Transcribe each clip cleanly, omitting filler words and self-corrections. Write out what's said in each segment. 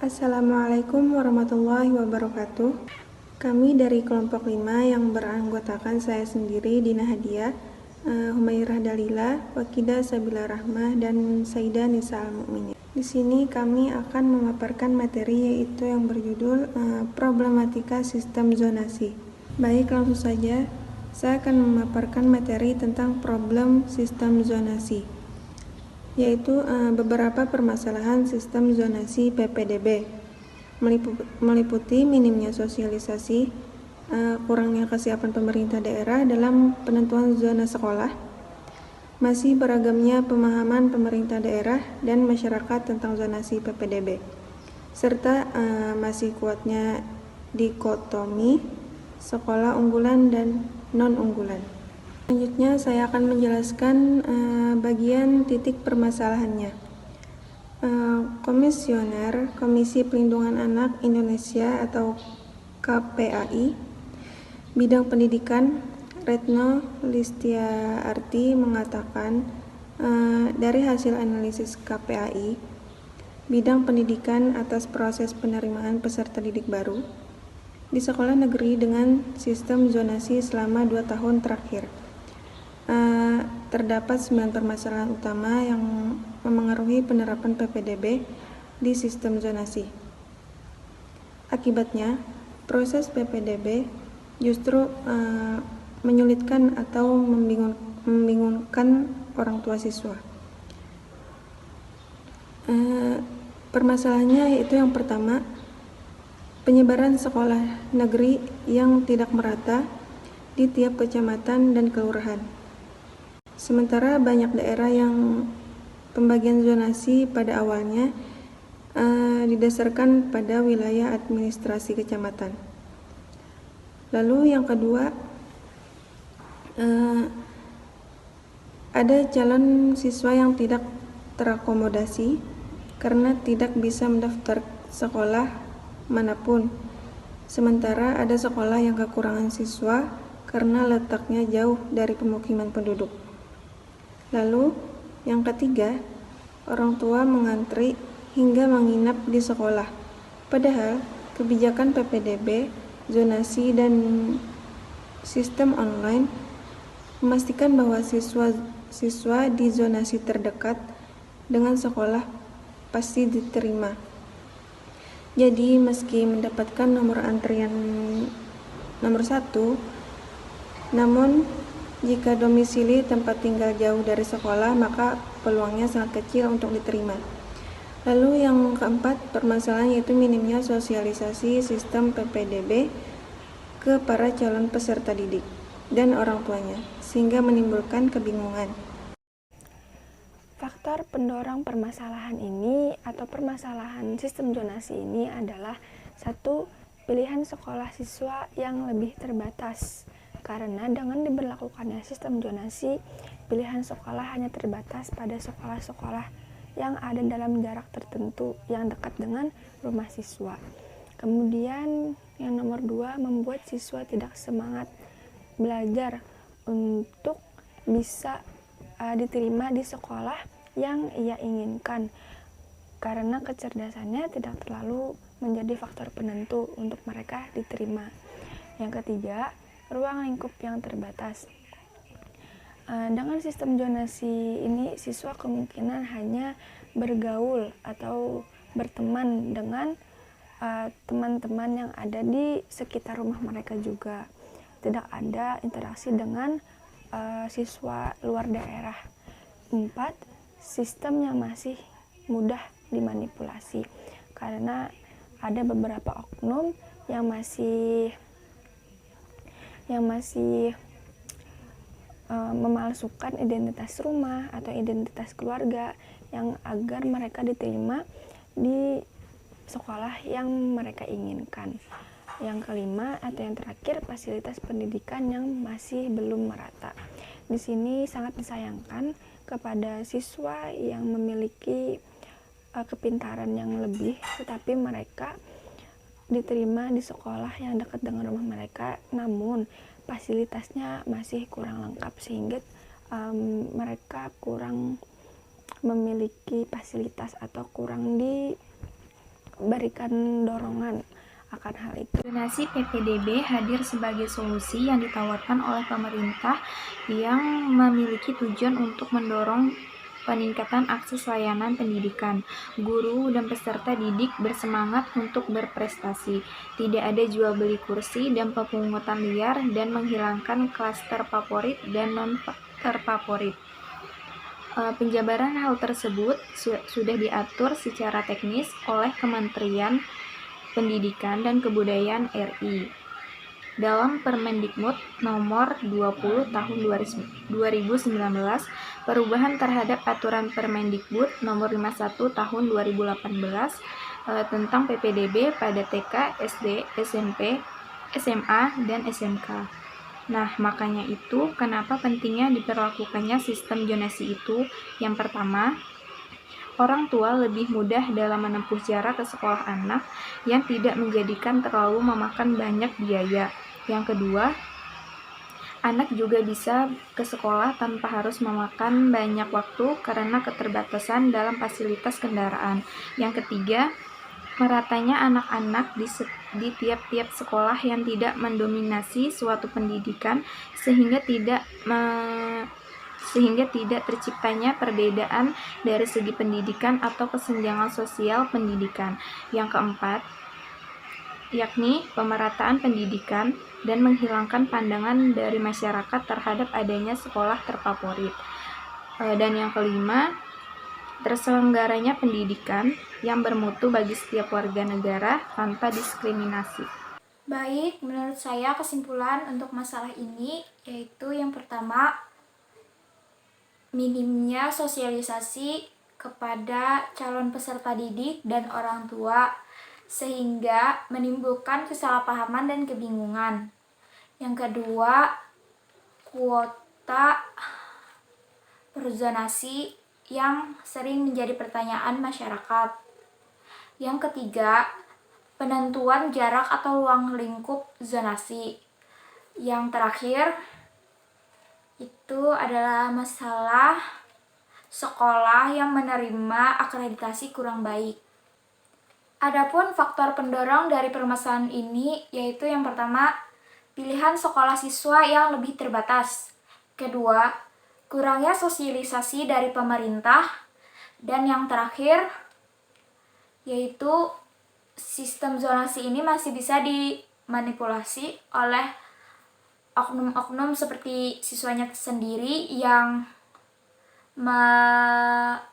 Assalamualaikum warahmatullahi wabarakatuh. Kami dari kelompok 5 yang beranggotakan saya sendiri, Dina Hadiah, Humairah Dalila, Wakidah Sabila Rahmah, dan Saida Nisa Al-Mu'minin. Di sini kami akan memaparkan materi yaitu yang berjudul problematika sistem zonasi. Baik, langsung saja saya akan memaparkan materi tentang problem sistem zonasi, yaitu beberapa permasalahan sistem zonasi PPDB, meliputi minimnya sosialisasi, kurangnya kesiapan pemerintah daerah dalam penentuan zona sekolah, masih beragamnya pemahaman pemerintah daerah dan masyarakat tentang zonasi PPDB, serta masih kuatnya dikotomi sekolah unggulan dan non-unggulan. Selanjutnya saya akan menjelaskan bagian titik permasalahannya. Komisioner Komisi Pelindungan Anak Indonesia atau KPAI bidang pendidikan Retno Listiarti mengatakan dari hasil analisis KPAI bidang pendidikan atas proses penerimaan peserta didik baru di sekolah negeri dengan sistem zonasi selama 2 tahun terakhir. Terdapat 9 permasalahan utama yang memengaruhi penerapan PPDB di sistem zonasi. Akibatnya, proses PPDB justru menyulitkan atau membingungkan orang tua siswa. Permasalahannya yaitu yang pertama, penyebaran sekolah negeri yang tidak merata di tiap kecamatan dan kelurahan. Sementara banyak daerah yang pembagian zonasi pada awalnya didasarkan pada wilayah administrasi kecamatan. Lalu yang kedua, ada calon siswa yang tidak terakomodasi karena tidak bisa mendaftar sekolah manapun. Sementara ada sekolah yang kekurangan siswa karena letaknya jauh dari pemukiman penduduk. Lalu yang ketiga, orang tua mengantri hingga menginap di sekolah. Padahal kebijakan PPDB, zonasi, dan sistem online memastikan bahwa siswa di zonasi terdekat dengan sekolah pasti diterima. Jadi meski mendapatkan nomor antrian nomor 1, namun jika domisili tempat tinggal jauh dari sekolah, maka peluangnya sangat kecil untuk diterima. Lalu yang keempat, permasalahan yaitu minimnya sosialisasi sistem PPDB ke para calon peserta didik dan orang tuanya, sehingga menimbulkan kebingungan. Faktor pendorong permasalahan ini atau permasalahan sistem zonasi ini adalah 1. Pilihan sekolah siswa yang lebih terbatas. Karena dengan diberlakukannya sistem zonasi, pilihan sekolah hanya terbatas pada sekolah-sekolah yang ada dalam jarak tertentu yang dekat dengan rumah siswa. Kemudian yang nomor 2, membuat siswa tidak semangat belajar untuk bisa diterima di sekolah yang ia inginkan karena kecerdasannya tidak terlalu menjadi faktor penentu untuk mereka diterima. Yang ketiga, ruang lingkup yang terbatas. Dengan sistem zonasi ini, siswa kemungkinan hanya bergaul atau berteman dengan teman-teman yang ada di sekitar rumah mereka juga. Tidak ada interaksi dengan siswa luar daerah. 4. Sistem yang masih mudah dimanipulasi karena ada beberapa oknum yang masih memalsukan identitas rumah atau identitas keluarga yang agar mereka diterima di sekolah yang mereka inginkan. Yang kelima atau yang terakhir, fasilitas pendidikan yang masih belum merata. Di sini sangat disayangkan kepada siswa yang memiliki kepintaran yang lebih, tetapi mereka diterima di sekolah yang dekat dengan rumah mereka, namun fasilitasnya masih kurang lengkap sehingga mereka kurang memiliki fasilitas atau kurang berikan dorongan akan hal itu. Zonasi PPDB hadir sebagai solusi yang ditawarkan oleh pemerintah yang memiliki tujuan untuk mendorong peningkatan akses layanan pendidikan. Guru dan peserta didik bersemangat untuk berprestasi. Tidak ada jual beli kursi dan pemungutan liar, dan menghilangkan klaster favorit dan non-terfavorit. Penjabaran hal tersebut sudah diatur secara teknis oleh Kementerian Pendidikan dan Kebudayaan RI dalam Permendikbud nomor 20 tahun 2019, perubahan terhadap aturan Permendikbud nomor 51 tahun 2018 tentang PPDB pada TK, SD, SMP, SMA, dan SMK. Nah, makanya itu kenapa pentingnya diberlakukannya sistem zonasi itu. Yang pertama, orang tua lebih mudah dalam menempuh jarak ke sekolah anak yang tidak menjadikan terlalu memakan banyak biaya. Yang kedua, anak juga bisa ke sekolah tanpa harus memakan banyak waktu karena keterbatasan dalam fasilitas kendaraan. Yang ketiga, meratanya anak-anak di tiap-tiap sekolah yang tidak mendominasi suatu pendidikan sehingga tidak terciptanya perbedaan dari segi pendidikan atau kesenjangan sosial pendidikan. Yang keempat, yakni pemerataan pendidikan dan menghilangkan pandangan dari masyarakat terhadap adanya sekolah terfavorit. Dan yang kelima, terselenggaranya pendidikan yang bermutu bagi setiap warga negara tanpa diskriminasi. Baik, menurut saya kesimpulan untuk masalah ini yaitu yang pertama, minimnya sosialisasi kepada calon peserta didik dan orang tua sehingga menimbulkan kesalahpahaman dan kebingungan. Yang kedua, kuota perzonasi yang sering menjadi pertanyaan masyarakat. Yang ketiga, penentuan jarak atau ruang lingkup zonasi. Yang terakhir, itu adalah masalah sekolah yang menerima akreditasi kurang baik. Adapun faktor pendorong dari permasalahan ini yaitu yang pertama, pilihan sekolah siswa yang lebih terbatas. Kedua, kurangnya sosialisasi dari pemerintah. Dan yang terakhir, yaitu sistem zonasi ini masih bisa dimanipulasi oleh oknum-oknum seperti siswanya sendiri yang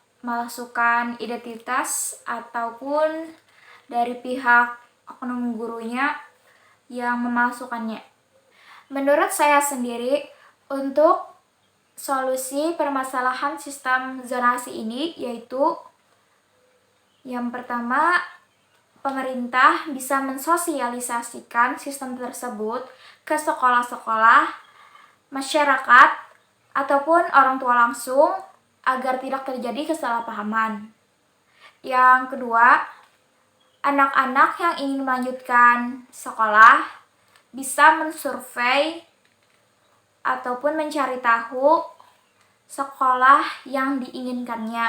memalsukan identitas ataupun dari pihak oknum gurunya yang memalsukannya. Menurut saya sendiri, untuk solusi permasalahan sistem zonasi ini yaitu yang pertama, pemerintah bisa mensosialisasikan sistem tersebut ke sekolah-sekolah, masyarakat, ataupun orang tua langsung agar tidak terjadi kesalahpahaman. Yang kedua, anak-anak yang ingin melanjutkan sekolah bisa mensurvei ataupun mencari tahu sekolah yang diinginkannya.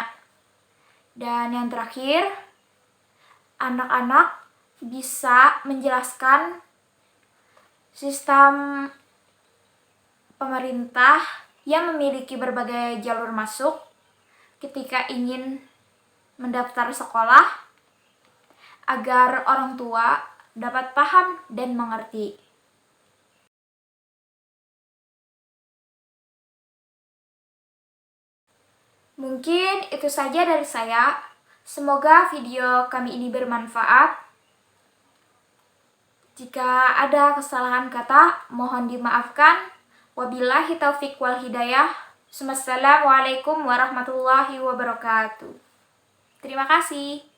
Dan yang terakhir, anak-anak bisa menjelaskan sistem pemerintah yang memiliki berbagai jalur masuk ketika ingin mendaftar sekolah agar orang tua dapat paham dan mengerti. Mungkin itu saja dari saya. Semoga video kami ini bermanfaat. Jika ada kesalahan kata, mohon dimaafkan. Wabillahi taufiq wal hidayah. Wassalamualaikum warahmatullahi wabarakatuh. Terima kasih.